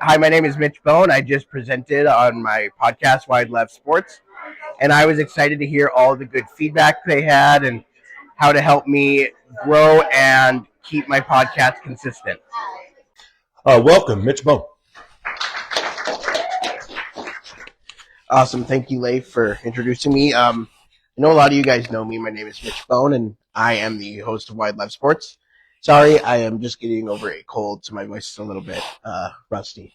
Hi, my name is Mitch Bohn. I just presented on my podcast, Wide Left Sports, and I was excited to hear all the good feedback they had and how to help me grow and keep my podcast consistent. Welcome, Mitch Bohn. Awesome. Thank you, Leif, for introducing me. I know a lot of you guys know me. My name is Mitch Bohn, and I am the host of Wide Left Sports. Sorry, I am just getting over a cold, so my voice is a little bit rusty.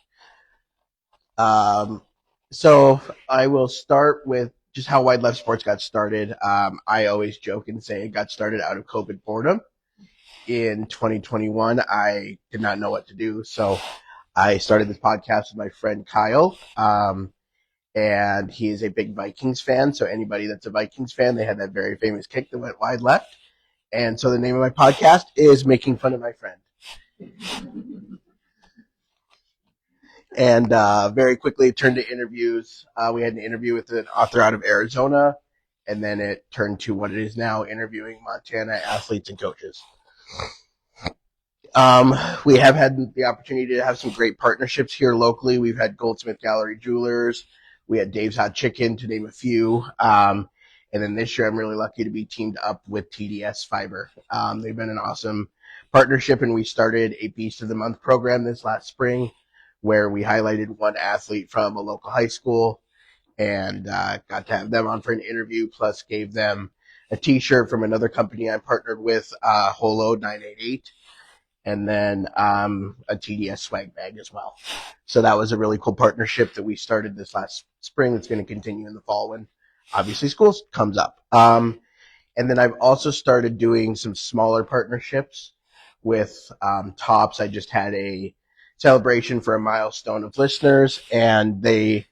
So I will start with just how Wide Left Sports got started. I always joke and say it got started out of COVID boredom. In 2021, I did not know what to do, so I started this podcast with my friend Kyle. And he is a big Vikings fan. So anybody that's a Vikings fan, they had that very famous kick that went wide left. And so the name of my podcast is Making Fun of My Friend. And very quickly it turned to interviews. We had an interview with an author out of Arizona, and then it turned to what it is now, interviewing Montana athletes and coaches. We have had the opportunity to have some great partnerships here locally. We've had Goldsmith Gallery Jewelers. We had Dave's Hot Chicken, to name a few. And then this year, I'm really lucky to be teamed up with TDS Fiber. They've been an awesome partnership, and we started a Beast of the Month program this last spring where we highlighted one athlete from a local high school and got to have them on for an interview, plus gave them a T-shirt from another company I'm partnered with, Holo 988. And then a TDS swag bag as well. So that was a really cool partnership that we started this last spring that's going to continue in the fall when obviously school comes up. And then I've also started doing some smaller partnerships with Tops. I just had a celebration for a milestone of listeners, and they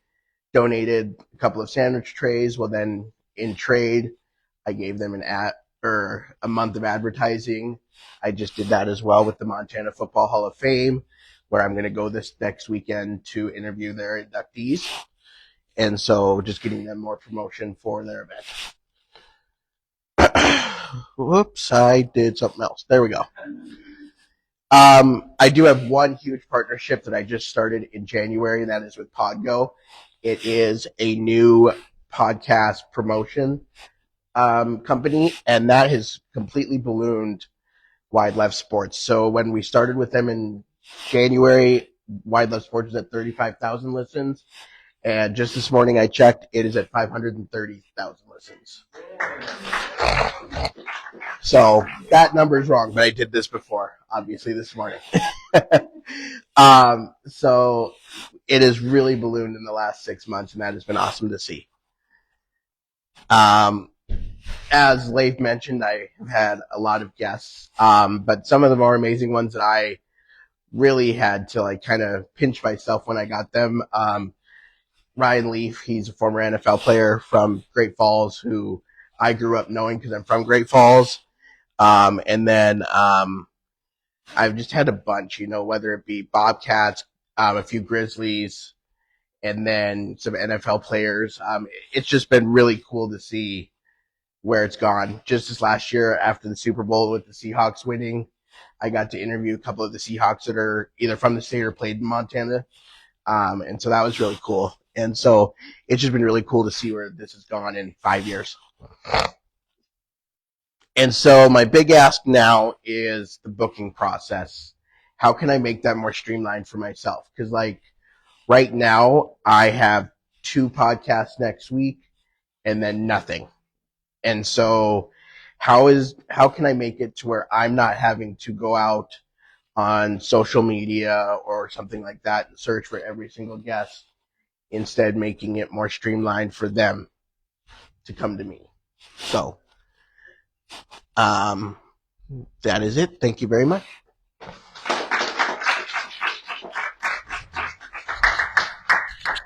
donated a couple of sandwich trays. Well, then in trade, I gave them a month of advertising. I just did that as well with the Montana Football Hall of Fame, where I'm going to go this next weekend to interview their inductees. And so just getting them more promotion for their event. Whoops, I did something else. There we go. I do have one huge partnership that I just started in January, and that is with Podgo. It is a new podcast promotion company, and that has completely ballooned Wide Left Sports. So when we started with them in January, Wide Left Sports was at 35,000 listens, and just this morning I checked, it is at 530,000 listens. So that number is wrong, but I did this before, obviously this morning. So it has really ballooned in the last 6 months, and that has been awesome to see. As Leif mentioned, I have had a lot of guests, but some of the more amazing ones that I really had to kind of pinch myself when I got them. Ryan Leaf, he's a former NFL player from Great Falls who I grew up knowing because I'm from Great Falls. And then I've just had a bunch, whether it be Bobcats, a few Grizzlies, and then some NFL players. It's just been really cool to see where it's gone. Just this last year after the Super Bowl with the Seahawks winning, I got to interview a couple of the Seahawks that are either from the state or played in Montana. And so that was really cool. And so it's just been really cool to see where this has gone in 5 years. And so my big ask now is the booking process. How can I make that more streamlined for myself? Because right now I have 2 podcasts next week and then nothing. And so how can I make it to where I'm not having to go out on social media or something like that and search for every single guest, instead making it more streamlined for them to come to me. So that is it. Thank you very much.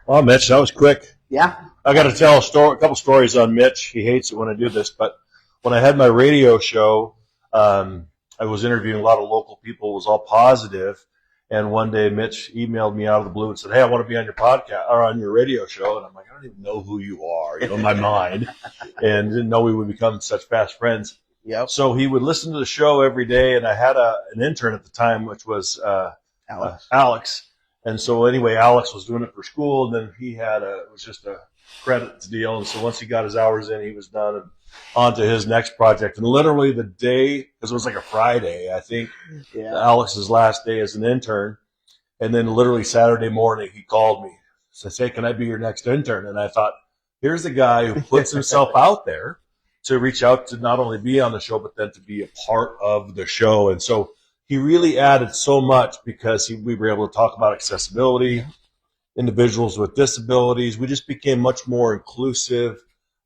Well, Mitch, that was quick. Yeah. I got to tell a couple stories on Mitch. He hates it when I do this, but when I had my radio show, I was interviewing a lot of local people. It was all positive. And one day Mitch emailed me out of the blue and said, "Hey, I want to be on your podcast or on your radio show." And I'm like, "I don't even know who you are," in my mind, and didn't know we would become such fast friends. Yep. So he would listen to the show every day, and I had an intern at the time, which was Alex. And so anyway, Alex was doing it for school, and then it was just a credits deal. And so once he got his hours in, he was done and on to his next project. And literally the day, because it was like a Friday, I think, Alex's last day as an intern. And then literally Saturday morning, he called me. Says, hey, can I be your next intern? And I thought, here's a guy who puts himself out there to reach out to not only be on the show, but then to be a part of the show. And so he really added so much because we were able to talk about accessibility, individuals with disabilities. We just became much more inclusive.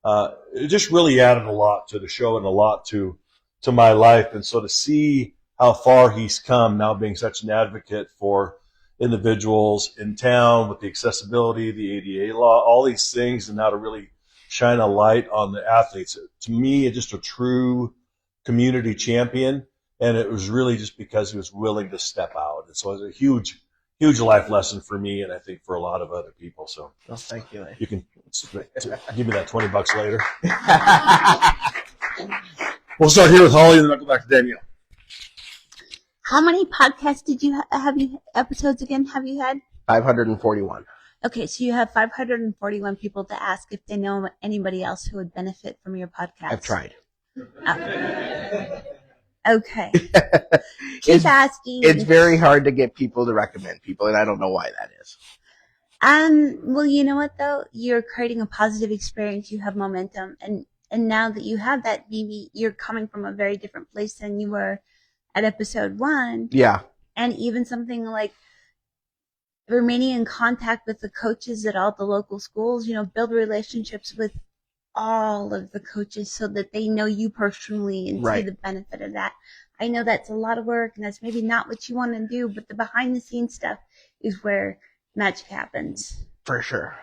It just really added a lot to the show and a lot to my life. And so to see how far he's come now being such an advocate for individuals in town with the accessibility, the ADA law, all these things, and now to really shine a light on the athletes. To me, it's just a true community champion. And it was really just because he was willing to step out. And so it was a huge life lesson for me, and I think for a lot of other people. So, well, thank you. You can give me that $20 later. We'll start here with Holly, and then I'll go back to Danielle. How many podcasts did you episodes again have you had? 541. Okay, so you have 541 people to ask if they know anybody else who would benefit from your podcast. I've tried. Okay. Keep asking. It's very hard to get people to recommend people, and I don't know why that is. Well, you know what though? You're creating a positive experience. You have momentum, and now that you have that, maybe you're coming from a very different place than you were at episode 1. Yeah. And even something like remaining in contact with the coaches at all the local schools. Build relationships with all of the coaches so that they know you personally and see the benefit of that. I know that's a lot of work and that's maybe not what you want to do, but the behind the scenes stuff is where magic happens. For sure.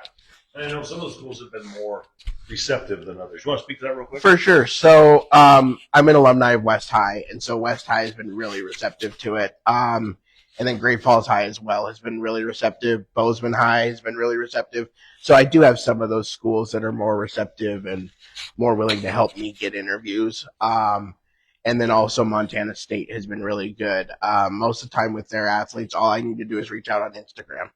I know some of the schools have been more receptive than others. You want to speak to that real quick? For sure. So I'm an alumni of West High, and so West High has been really receptive to it. And then Great Falls High as well has been really receptive. Bozeman High has been really receptive. So I do have some of those schools that are more receptive and more willing to help me get interviews. And then also Montana State has been really good. Most of the time with their athletes, all I need to do is reach out on Instagram,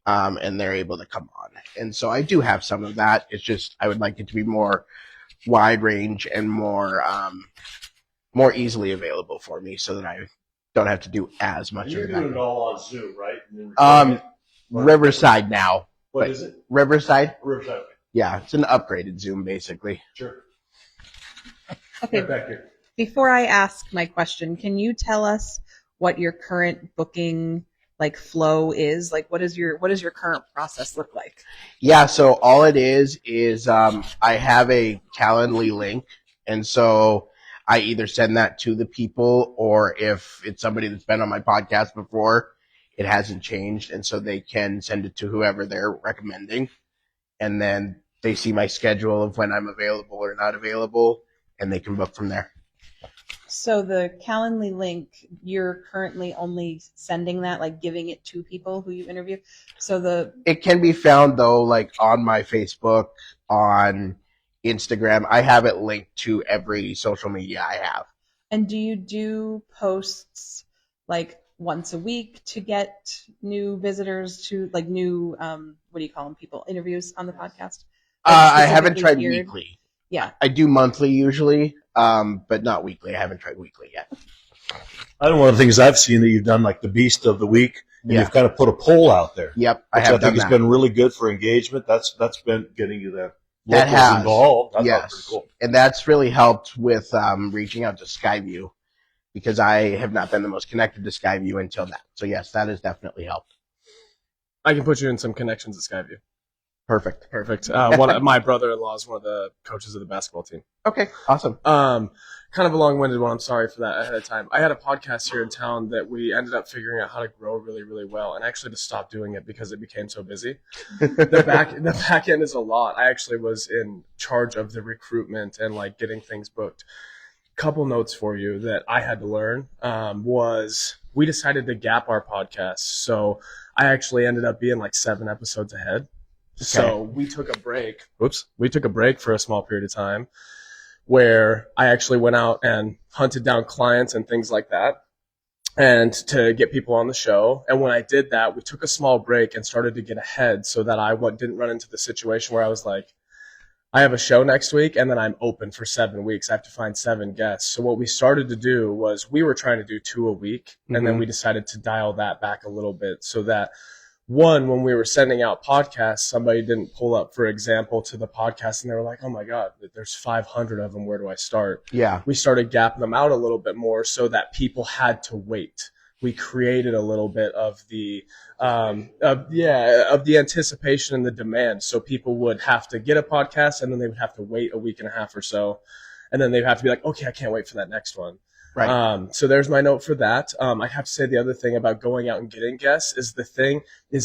and they're able to come on. And so I do have some of that. It's just I would like it to be more wide range and more easily available for me so that I don't have to do as much You're of that. doing it all on Zoom, right? Riverside now. What is it? Riverside? Riverside. Yeah, it's an upgraded Zoom, basically. Sure. Okay. Right back here. Before I ask my question, can you tell us what your current booking flow is? What does your current process look like? Yeah, so all it is I have a Calendly link, and so I either send that to the people, or if it's somebody that's been on my podcast before, it hasn't changed, and so they can send it to whoever they're recommending, and then they see my schedule of when I'm available or not available, and they can book from there. So the Calendly link, you're currently only sending that, giving it to people who you interview? It can be found, though, on my Facebook, on Instagram. I have it linked to every social media I have. And do you do posts once a week to get new visitors to new what do you call them, people, interviews on the podcast? I haven't tried geared? weekly. Yeah. I do monthly usually, but not weekly. I haven't tried weekly yet. I know one of the things I've seen that you've done, the Beast of the Week, and you've kind of put a poll out there. Yep, I think it's been really good for engagement. That's been getting you the locals involved. Yes, pretty cool. And that's really helped with reaching out to Skyview, because I have not been the most connected to Skyview until that. So yes, that has definitely helped. I can put you in some connections at Skyview. Perfect. My brother-in-law is one of the coaches of the basketball team. Okay, awesome. Kind of a long-winded one. I'm sorry for that ahead of time. I had a podcast here in town that we ended up figuring out how to grow really, really well, and actually to stop doing it because it became so busy. The back end is a lot. I actually was in charge of the recruitment and getting things booked. Couple notes for you that I had to learn was we decided to gap our podcast, so I actually ended up being 7 episodes ahead. Okay. So we took a break. We took a break for a small period of time where I actually went out and hunted down clients and things like that. and to get people on the show. And when I did that, we took a small break and started to get ahead so that I didn't run into the situation where I was like, I have a show next week and then I'm open for 7 weeks. I have to find 7 guests. So what we started to do was we were trying to do 2 a week, and then we decided to dial that back a little bit so that when we were sending out podcasts, somebody didn't pull up, for example, to the podcast and they were like, oh my God, there's 500 of them. Where do I start? Yeah. We started gapping them out a little bit more so that people had to wait. We created a little bit of the anticipation and the demand. So people would have to get a podcast and then they would have to wait a week and a half or so. And then they'd have to be like, okay, I can't wait for that next one. Right. So there's my note for that. I have to say the other thing about going out and getting guests is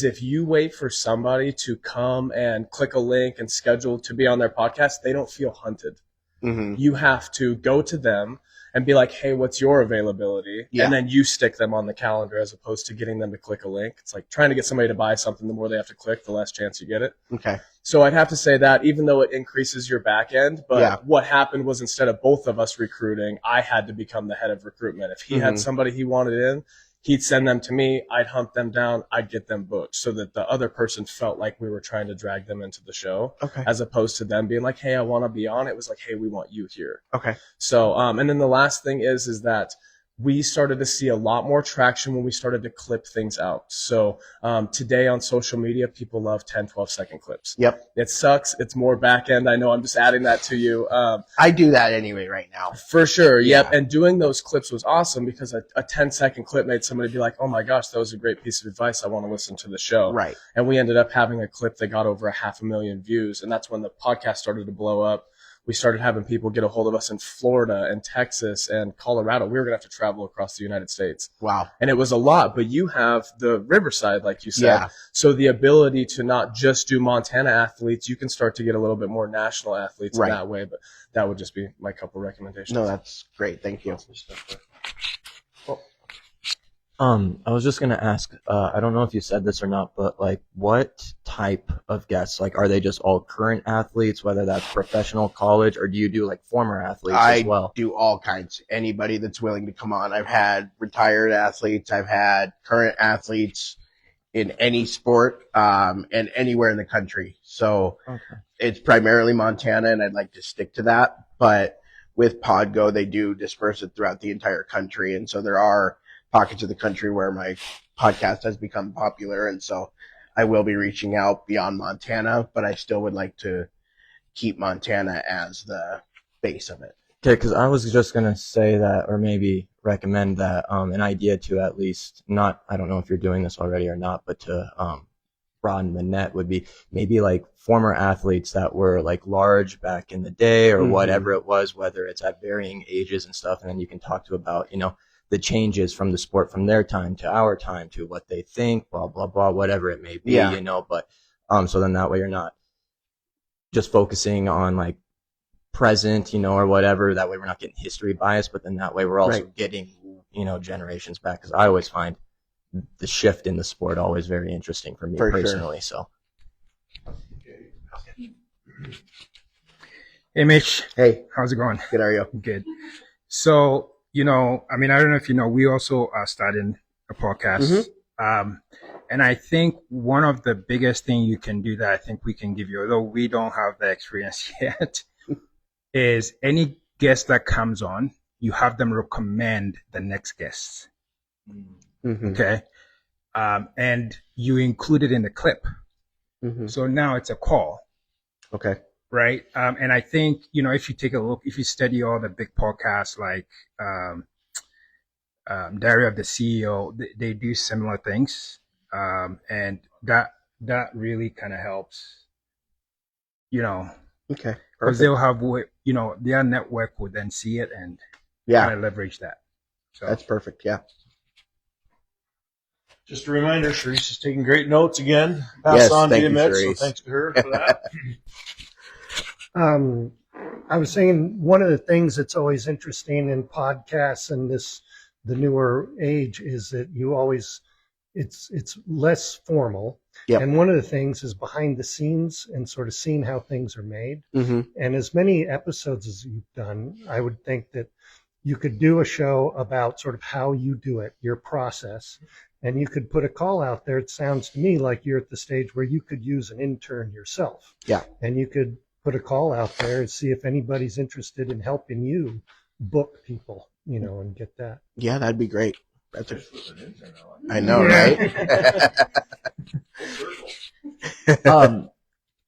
if you wait for somebody to come and click a link and schedule to be on their podcast, they don't feel hunted. Mm-hmm. You have to go to them and be like, hey, what's your availability? Yeah. And then you stick them on the calendar as opposed to getting them to click a link. It's like trying to get somebody to buy something. The more they have to click, the less chance you get it. Okay. So I'd have to say that even though it increases your back end, but what happened was instead of both of us recruiting, I had to become the head of recruitment. If he had somebody he wanted in, he'd send them to me. I'd hunt them down. I'd get them booked so that the other person felt like we were trying to drag them into the show, as opposed to them being like, hey, I want to be on. It was like, hey, we want you here. Okay. So, and then the last thing is that we started to see a lot more traction when we started to clip things out. So today on social media, people love 10, 12-second clips. Yep. It sucks. It's more back end. I know I'm just adding that to you. I do that anyway right now. For sure. Yep. Yeah. And doing those clips was awesome because a 10-second clip made somebody be like, oh my gosh, that was a great piece of advice. I want to listen to the show. Right. And we ended up having a clip that got over 500,000 views. And that's when the podcast started to blow up. We started having people get a hold of us in Florida and Texas and Colorado. We were going to have to travel across the United States. Wow. And it was a lot, but you have the Riverside, like you said. Yeah. So the ability to not just do Montana athletes, you can start to get a little bit more national athletes in that way. But that would just be my couple recommendations. No, that's great. Thank you. I was just gonna ask, I don't know if you said this or not, but like what type of guests? Like are they just all current athletes, whether that's professional, college, or do you do like former athletes as well? I do all kinds. Anybody that's willing to come on. I've had retired athletes, I've had current athletes in any sport, and anywhere in the country. So it's primarily Montana and I'd like to stick to that. But with Podgo, they do disperse it throughout the entire country. And so there are pockets of the country where my podcast has become popular. And so I will be reaching out beyond Montana, but I still would like to keep Montana as the base of it. Okay, because I was just going to say that, or maybe recommend that an idea to at least not, I don't know if you're doing this already or not, but to broaden the net would be maybe like former athletes that were like large back in the day or whatever it was, whether it's at varying ages and stuff. And then you can talk to about, the changes from the sport from their time to our time to what they think, blah, blah, blah, whatever it may be, but, so then that way you're not just focusing on like present, or whatever. That way we're not getting history bias, but then that way we're also getting, generations back. Cause I always find the shift in the sport always very interesting for me personally. Sure. So. Hey, Mitch. Hey. How's it going? Good, how are you? Good. So, I don't know if we also are starting a podcast. And I think one of the biggest thing you can do that I think we can give you, although we don't have the experience yet, is any guest that comes on, you have them recommend the next guest. Okay. And you include it in the clip. So now it's a call. Okay. Right. And I think, if you take a look, if you study all the big podcasts like Diary of the CEO, they do similar things. And that really kind of helps, Okay. Because they'll have, their network would then see it and kind of leverage that. So that's perfect. Yeah. Just a reminder, Sharice is taking great notes again. Pass on to you, Mitch. So thanks to her for that. I was saying one of the things that's always interesting in podcasts and the newer age is that it's less formal. Yep. And one of the things is behind the scenes and sort of seeing how things are made. And as many episodes as you've done, I would think that you could do a show about sort of how you do it, your process, and you could put a call out there. It sounds to me like you're at the stage where you could use an intern yourself. Yeah. And you could put a call out there and see if anybody's interested in helping you book people, and get that. Yeah, that'd be great. I know, right?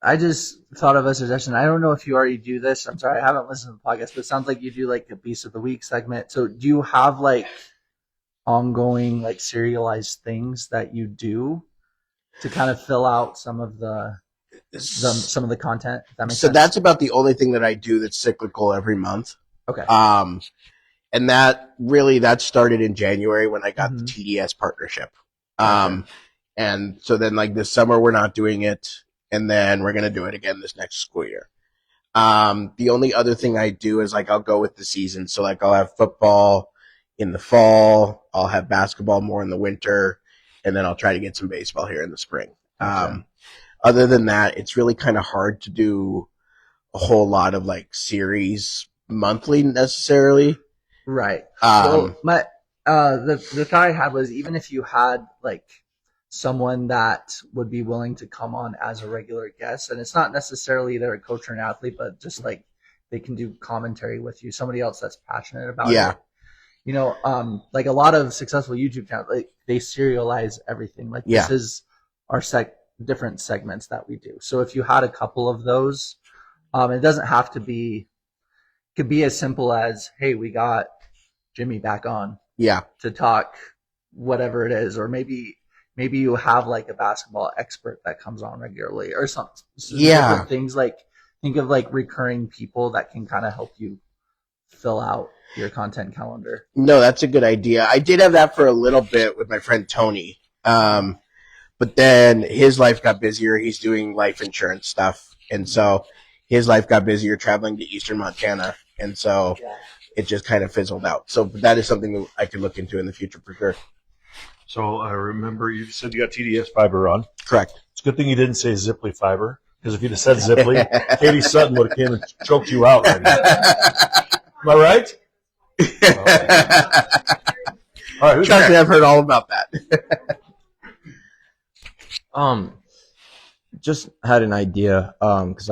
I just thought of a suggestion. I don't know if you already do this. I'm sorry, I haven't listened to the podcast, but it sounds like you do like a Beast of the Week segment. So do you have like ongoing like serialized things that you do to kind of fill out some of the content? If that makes So sense? that's about the only thing that I do that's cyclical every month. Okay. And that started in January when I got the TDS partnership. And so then like this summer we're not doing it, and then we're going to do it again this next school year. The only other thing I do is like I'll go with the season. So like I'll have football in the fall, I'll have basketball more in the winter, and then I'll try to get some baseball here in the spring. Other than that, it's really kind of hard to do a whole lot of like series monthly necessarily. Right. So the thought I had was, even if you had like someone that would be willing to come on as a regular guest, and it's not necessarily they're a coach or an athlete, but just like they can do commentary with you, somebody else that's passionate about it. Like a lot of successful YouTube channels, like they serialize everything. Like this is our different segments that we do. So if you had a couple of those, it doesn't have to be, it could be as simple as, hey, we got Jimmy back on to talk whatever it is, or maybe you have like a basketball expert that comes on regularly or something. So different things, like think of like recurring people that can kind of help you fill out your content calendar. No, that's a good idea. I did have that for a little bit with my friend Tony. But then his life got busier. He's doing life insurance stuff. And so his life got busier traveling to Eastern Montana. And so it just kind of fizzled out. So that is something that I could look into in the future for sure. So I remember you said you got TDS fiber on. Correct. It's a good thing you didn't say Ziply fiber, because if you'd have said Ziply, Katie Sutton would have came and choked you out. Right now. Am I right? All right. Trust me, I've heard all about that. Just had an idea, because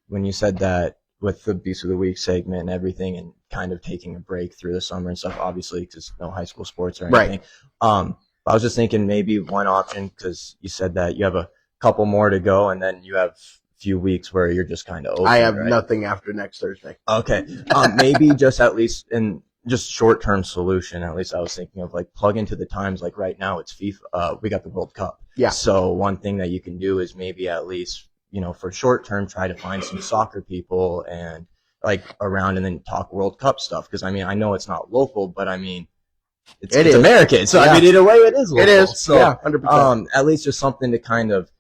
when you said that with the Beast of the Week segment and everything, and kind of taking a break through the summer and stuff, obviously because no high school sports or anything. Right. I was just thinking maybe one option, because you said that you have a couple more to go, and then you have a few weeks where you're just kind of open. I have nothing after next Thursday. Okay. Maybe just at least in just short-term solution, at least I was thinking of like plug into the times. Like right now it's FIFA. We got the World Cup. Yeah. So one thing that you can do is maybe at least, for short-term, try to find some soccer people and like around, and then talk World Cup stuff. Because I know it's not local, but it's American. So in a way it is local. It is. So 100%. At least just something to kind of,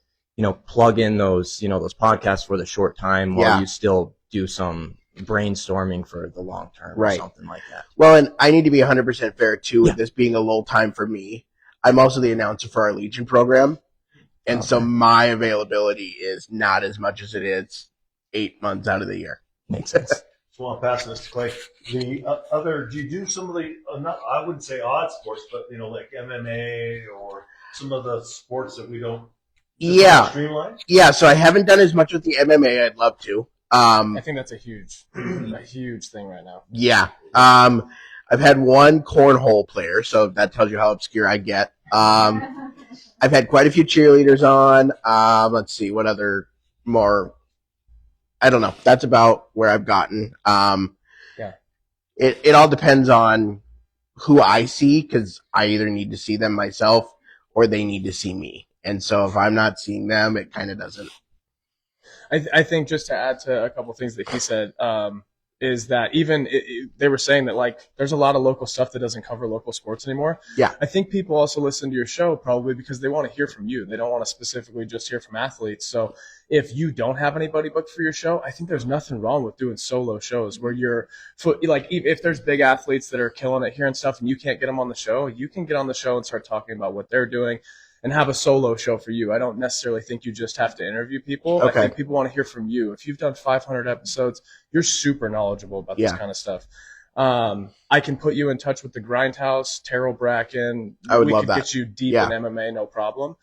plug in those, those podcasts for the short time while you still do some brainstorming for the long term or something like that. Well, and I need to be 100% fair too, with this being a lull time for me. I'm also the announcer for our Legion program. And so my availability is not as much as it is 8 months out of the year. Makes sense. So I'm passing this to Clay. The do you do some of the, I wouldn't say odd sports, but, like MMA or some of the sports that we don't streamline? Yeah, so I haven't done as much with the MMA. I'd love to. I think that's a huge thing right now. Yeah. I've had one cornhole player, so that tells you how obscure I get. I've had quite a few cheerleaders on. Let's see, what other more? I don't know. That's about where I've gotten. It all depends on who I see, because I either need to see them myself or they need to see me. And so if I'm not seeing them, it kind of doesn't. I think just to add to a couple things that he said, is that even they were saying that like there's a lot of local stuff that doesn't cover local sports anymore. Yeah. I think people also listen to your show probably because they want to hear from you. They don't want to specifically just hear from athletes. So if you don't have anybody booked for your show, I think there's nothing wrong with doing solo shows where you're like, if there's big athletes that are killing it here and stuff and you can't get them on the show, you can get on the show and start talking about what they're doing and have a solo show for you. I don't necessarily think you just have to interview people. Okay. I think people want to hear from you. If you've done 500 episodes, you're super knowledgeable about this kind of stuff. I can put you in touch with the Grindhouse, Terrell Bracken. We could that. Get you deep in MMA, no problem.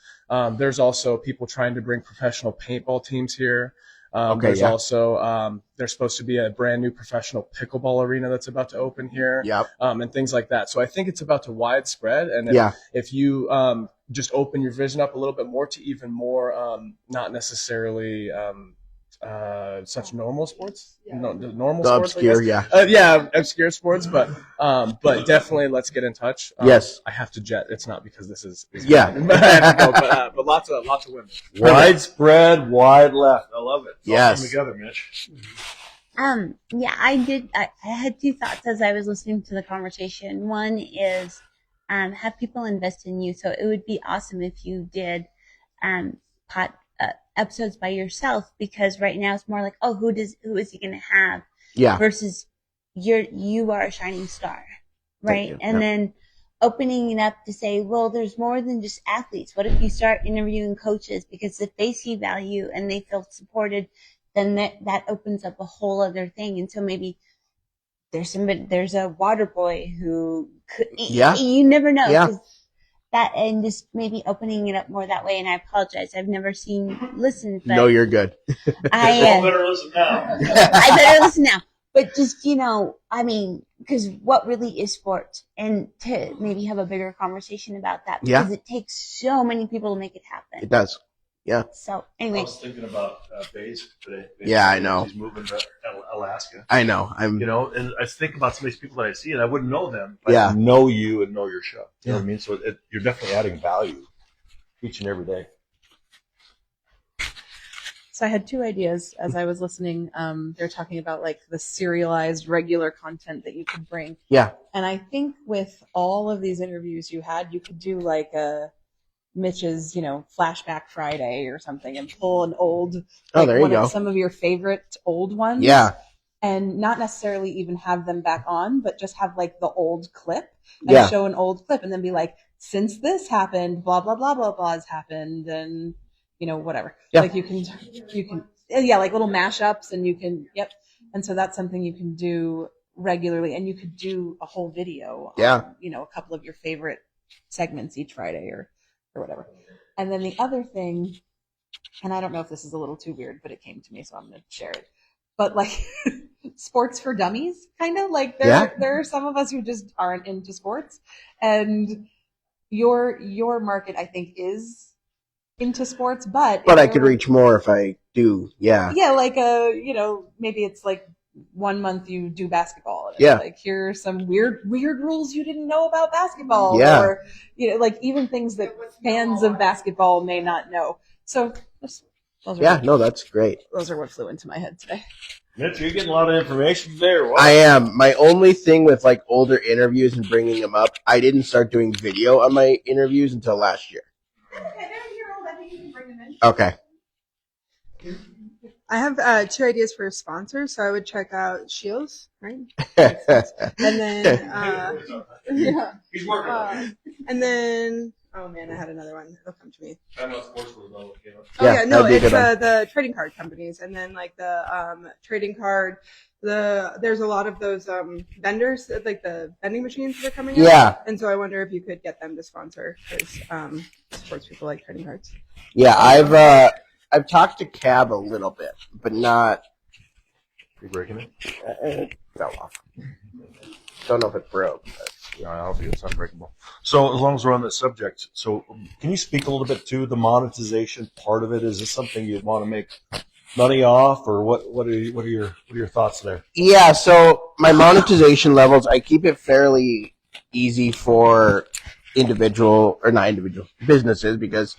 There's also people trying to bring professional paintball teams here. There's also there's supposed to be a brand new professional pickleball arena that's about to open here. And things like that. So I think it's about to widespread. And if you just open your vision up a little bit more to even more, not necessarily such normal sports, normal the sports, obscure, obscure sports, but definitely let's get in touch. Yes, I have to jet. It's not because this is I have to go, but lots of women. Widespread, wide left. I love it. It's all yes. coming together, Mitch. I did. I had two thoughts as I was listening to the conversation. One is have people invest in you. So it would be awesome if you did episodes by yourself, because right now it's more like, oh, who is he going to have? Versus you are a shining star, right? And then opening it up to say, well, there's more than just athletes. What if you start interviewing coaches? Because if they see value and they feel supported, then that opens up a whole other thing. And so maybe there's a water boy who could, you never know. That, and just maybe opening it up more that way. And I apologize, I've never listened. But no, you're good. I better listen now. I better listen now. But just, because what really is sports, and to maybe have a bigger conversation about that, because it takes so many people to make it happen. It does. Yeah. So anyway, I was thinking about Baze today. I know. He's moving to Alaska. I know. And I think about some of these people that I see, and I wouldn't know them, but I know you and know your show. You know what I mean? So you're definitely adding value each and every day. So I had two ideas as I was listening. They're talking about like the serialized regular content that you could bring. Yeah. And I think with all of these interviews you had, you could do like a Mitch's, Flashback Friday or something, and pull an old, some of your favorite old ones. Yeah. And not necessarily even have them back on, but just have like the old clip and show an old clip and then be like, since this happened, blah, blah, blah, blah, blah has happened. And, whatever. Yeah. Like you can, like little mashups, and you can, And so that's something you can do regularly, and you could do a whole video on, a couple of your favorite segments each Friday or whatever. And then the other thing, and I don't know if this is a little too weird, but it came to me, so I'm going to share it. But like sports for dummies, kind of like there are some of us who just aren't into sports, and your market, I think, is into sports, but I could reach more if I do. Yeah. Yeah. Like maybe it's like 1 month you do basketball. And it's like, here are some weird rules you didn't know about basketball. Yeah. Or, like even things that fans of basketball may not know. So that's great. Those are what flew into my head today. Mitch, you're getting a lot of information there. Wow. I am. My only thing with like older interviews and bringing them up, I didn't start doing video on my interviews until last year. Okay, they're a year old. I think you can bring them in. Okay. I have 2 ideas for a sponsor, so I would check out Shields, right? And then, He's working on it. And then, oh man, I had another one. It'll come to me. I'm not sports with them. It's the trading card companies, and then like the trading card. There's a lot of those vendors, like the vending machines that are coming out. Yeah. And so I wonder if you could get them to sponsor, because sports people like trading cards. Yeah, I've talked to Cab a little bit, but not. You breaking it? It fell off. Don't know if it broke. But. Yeah, I'll be. It's unbreakable. So as long as we're on this subject, so can you speak a little bit to the monetization part of it? Is this something you'd want to make money off, or what are your thoughts there? Yeah, so my monetization levels, I keep it fairly easy for businesses, because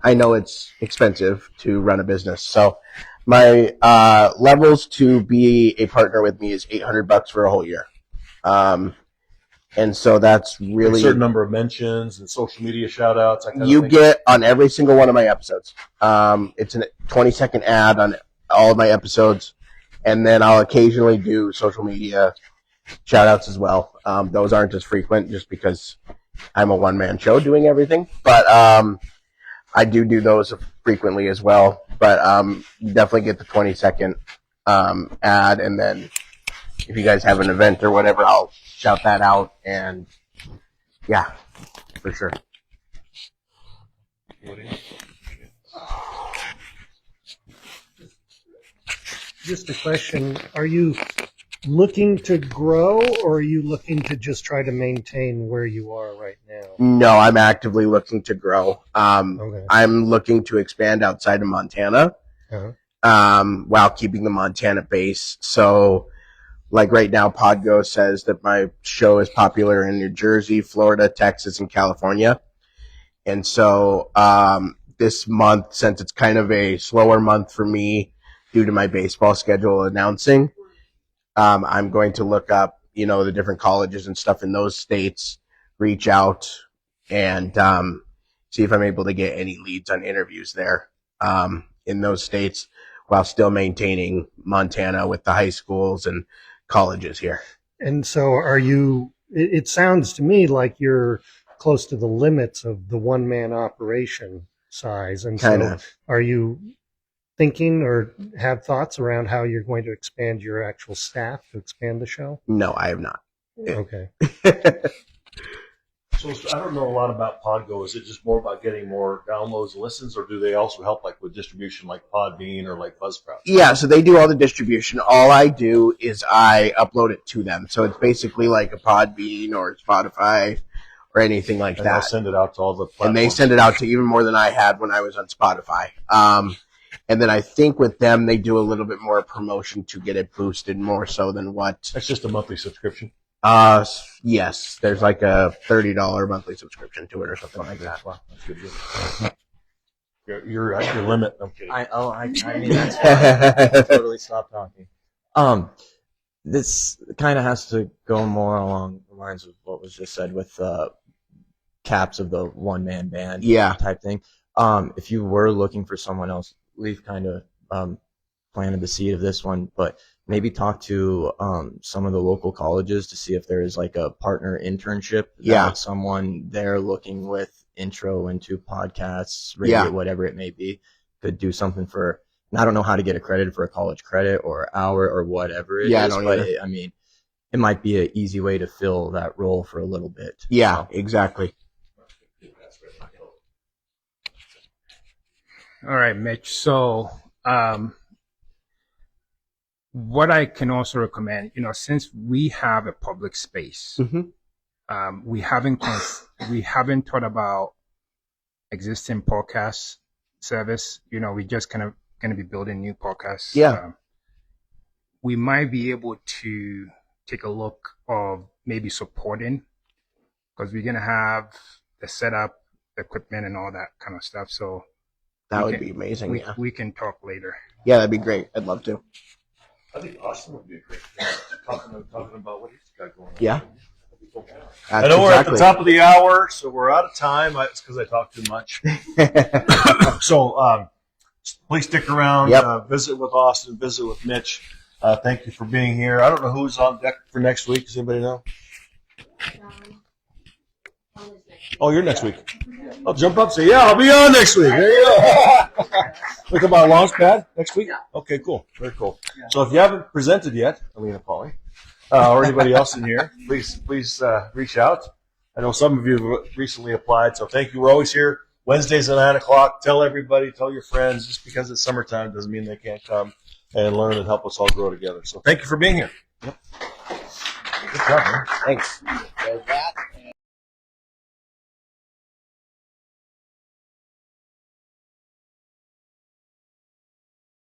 I know it's expensive to run a business. So my levels to be a partner with me is $800 for a whole year. And so that's really a certain number of mentions and social media shout outs. You get on every single one of my episodes. It's a 20-second ad on all of my episodes. And then I'll occasionally do social media shout outs as well. Those aren't as frequent just because I'm a one-man show doing everything. But I do those frequently as well. But you definitely get the 20-second ad, and then if you guys have an event or whatever, I'll shout that out. And yeah, for sure. Just a question. Are you looking to grow, or are you looking to just try to maintain where you are right now? No, I'm actively looking to grow. Okay. I'm looking to expand outside of Montana, while keeping the Montana base. So, like right now, Podgo says that my show is popular in New Jersey, Florida, Texas, and California. And so, this month, since it's kind of a slower month for me due to my baseball schedule announcing, I'm going to look up, the different colleges and stuff in those states, reach out, and see if I'm able to get any leads on interviews there in those states while still maintaining Montana with the high schools and colleges here. And so it sounds to me like you're close to the limits of the one-man operation size. And so are you thinking or have thoughts around how you're going to expand your actual staff to expand the show? No, I have not. Okay. So I don't know a lot about Podgo. Is it just more about getting more downloads and listens, or do they also help like with distribution like Podbean or like Buzzsprout? Yeah, so they do all the distribution. All I do is I upload it to them. So it's basically like a Podbean or Spotify or anything like And that. they'll send it out to all the platforms. And they send it out to even more than I had when I was on Spotify. And then I think with them, they do a little bit more promotion to get it boosted more so than what. That's just a monthly subscription. Yes, there's like a $30 monthly subscription to it or something like that. Wow, that's good. You're at your limit. I'm kidding. I mean, that's fine. I totally stop talking. This kind of has to go more along the lines of what was just said with caps of the one-man band type thing. If you were looking for someone else, Leaf kind of planted the seed of this one, but maybe talk to some of the local colleges to see if there is like a partner internship. Someone there looking with intro into podcasts, radio, whatever it may be, could do something for. And I don't know how to get accredited for a college credit or hour or whatever it is, but I mean, it might be an easy way to fill that role for a little bit. Yeah, exactly. All right, Mitch. So, what I can also recommend, since we have a public space, we haven't thought about existing podcast service. We just kind of going to be building new podcasts. Yeah. We might be able to take a look of maybe supporting, because we're going to have the setup, the equipment, and all that kind of stuff. So that would be amazing. We can talk later. Yeah, that'd be great. I'd love to. I think Austin would be a great thing. Talking about what he's got going on. Yeah. I know we're at the top of the hour, so we're out of time. It's because I talk too much. So please stick around. Visit with Austin. Visit with Mitch. Thank you for being here. I don't know who's on deck for next week. Does anybody know? Oh, you're next week. I'll jump up and say, I'll be on next week. There you go. Look at my launch pad next week? Okay, cool. Very cool. Yeah. So if you haven't presented yet, Alina Pauly, or anybody else in here, please reach out. I know some of you have recently applied, so thank you. We're always here Wednesdays at 9 o'clock. Tell everybody, tell your friends. Just because it's summertime doesn't mean they can't come and learn and help us all grow together. So thank you for being here. Yep. Good job, man. Thanks.